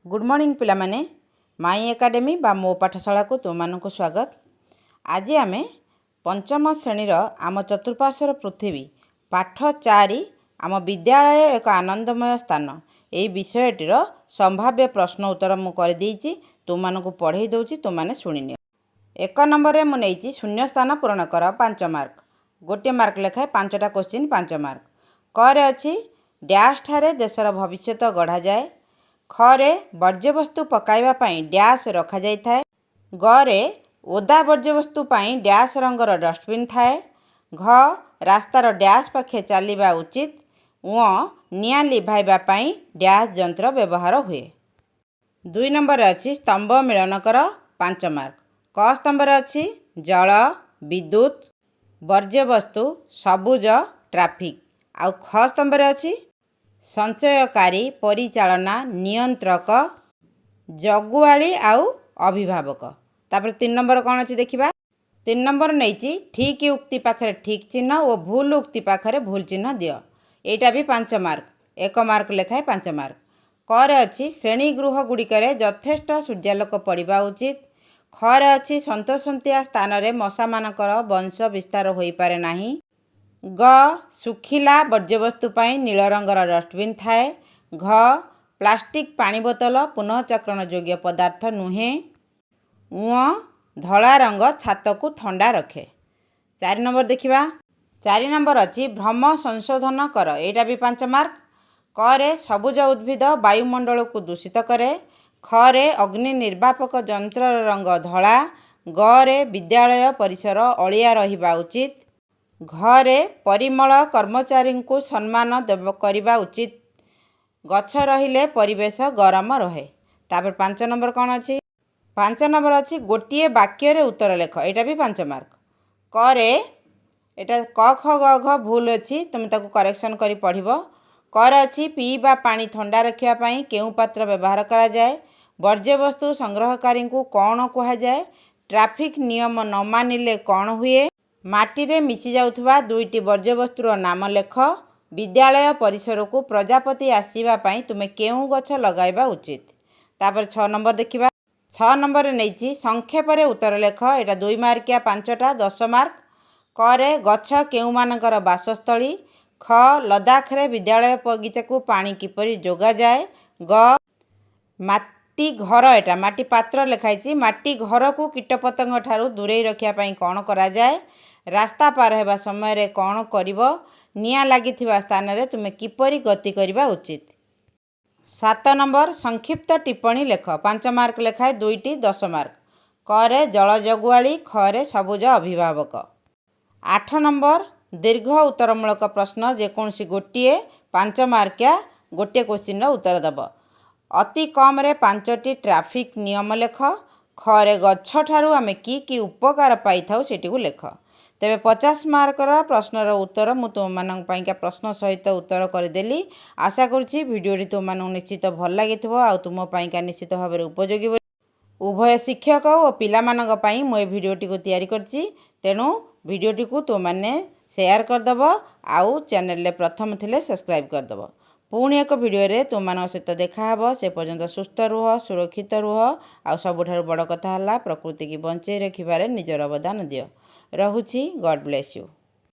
Good morning पिला माने माई academy बा मो पाठशाला को तुमको स्वागत। आज आम पंचम श्रेणीर आम चतुर्पार्श्वर पृथ्वी पाठ 4 आम विद्यालय एक आनंदमय स्थान यही विषयटीर संभाव्य प्रश्न उत्तर मुझे तुमको पढ़े दूसरी तुमने शुणिनि। 1 नंबर में मुझे शून्य स्थान पूरण कर 5 मार्क गोटे मार्क लेखाए 5टा क्वेश्चन 5 मार्क। क अच्छी डैश ठारे देशर भविष्य गढ़ा जाए। खरे वर्ज्यवस्तु पकाइबा पई डैश रखा जाई थाए। गरे ओदा वर्ज्यवस्तु पई डैश रंगर डस्टबिन थाए। घ रास्तार डैश पाखे चलवा उचित। निया लिभाइबा पई डैश यंत्र व्यवहार हुए। 2 नंबर अच्छी स्तंभ मिलन कर 5 मार्क। क स्तंभ अच्छी जल विद्युत वर्ज्यवस्तु सबुज ट्राफिक। आउ ख स्तंभ अच्छी संचयकारी परिचालना नियंत्रक जगुआली आउ अभिभावक। तापर 3 नंबर कौन अच्छी देखिबा। 3 नंबर नहीं ठीक उक्ति पाखरे ठीक चिन्ह और भूल उक्ति पाखरे भूल चिन्ह दियो। एटा भी 5 मार्क 1 मार्क लेखाए 5 मार्क। कर अच्छी श्रेणी गृह गुड़िकर यथेष्ट सूर्यालोक पड़ा उचित। खर अच्छी सन्तसन्तिया स्थान में मशा मानकर वंश विस्तार हो पारे नाही। ग सुखिला वर्ज्यवस्तु नील रंगर डस्टबिन थाए। घ प्लास्टिक पानी बोतल पुनःचक्रण योग्य पदार्थ नुहे। धला रंग छात को ठंडा रखे। 4 नंबर देखिबा। 4 नंबर अच्छी भ्रम संशोधन कर एटा भी 5 मार्क। करे सबुज उद्भिद वायुमंडल को दूषित करे। खरे अग्नि निर्वापक यंत्र रंग धला। गरे विद्यालय परिसर अलिया रहिबा उचित। घरे परिमल कर्मचारी को सम्मान करवा उचित। गछ रहिले परिवेश गरम रहे। तापर 5 नंबर कौन अच्छी 5 नंबर अच्छी गोटे वाक्य रे उत्तर लेख एटा भी 5 मार्क। करे एटा क ख ग घ भूल अच्छी तुम ताको करेक्शन करी पढ़िबो। कर अच्छी पीवा पानी ठंडा रखिया पई केउ पात्र व्यवहार करा जाए। वर्ज्यवस्तु संग्रहकारी को कौन कहा जाए। ट्रैफिक नियम न मानिले कौन हुए। माटी रे मिसी जाउथबा 2टी वर्ज्यवस्तुर नाम लेख। विद्यालय परिसर को प्रजापति आसीबा पई तुमे केउ गछ लगाइबा उचित। तापर 6 नंबर देखिबा। 6 नंबर नहीं संक्षेप रे उत्तर लेख एटा 2 मार्किया 5टा 10 मार्क। करे गछ केउ मानकर बासस्थली। ख लद्दाख रे विद्यालय बगीचा को पानी किपरि जोगा जाए। ग माटी घर एटा माटी पात्र लिखाई माटी घर को कीटपतंग ठारू दूरे रखिया पई कौन करा जाए। रास्ता पार हेबा समय रे कौन करिवो। निया लागिथिबा स्थान रे तुमे किपरि गति करिबा उचित। 7 नंबर संक्षिप्त टिप्पणी लेख 5 मार्क लेखाए 2टी 10 मार्क। करे जल जगुआली खरे सबुज अभिभावक। 8 नंबर दीर्घ उत्तरमूलक प्रश्न जेकोसी गोटे 5 मार्किया गोटे क्वेश्चन उत्तर दब। अति कम रे 5टी ट्रैफिक नियम लेख। खरे गछ ठारू आमे की उपकार पाई थाउ सेटी को लेख। तेबे 50 मार्कर प्रश्नर उत्तर मु तुम प्रश्न सहित उत्तर करदेली। आशा करुँची भिडियोटी तुम निश्चित भल लगी आ तुम निश्चित भाव में उपयोगी। उभय शिक्षक और पिला मु भिडियोटी को तैयारी करछि। तेणु भिडियोटी को तुमने शेयर करदेव आउ चैनल प्रथम थिले सब्सक्राइब करदेव। पुणी एक भिडियो तुम सहित देखा से पर्यंत सुस्थ रुह सुरक्षित रुह आ सबुठारु बड़ कथा है प्रकृति की बंचे रखिबारे निजर अवदान दियो। रहुछि। God bless you.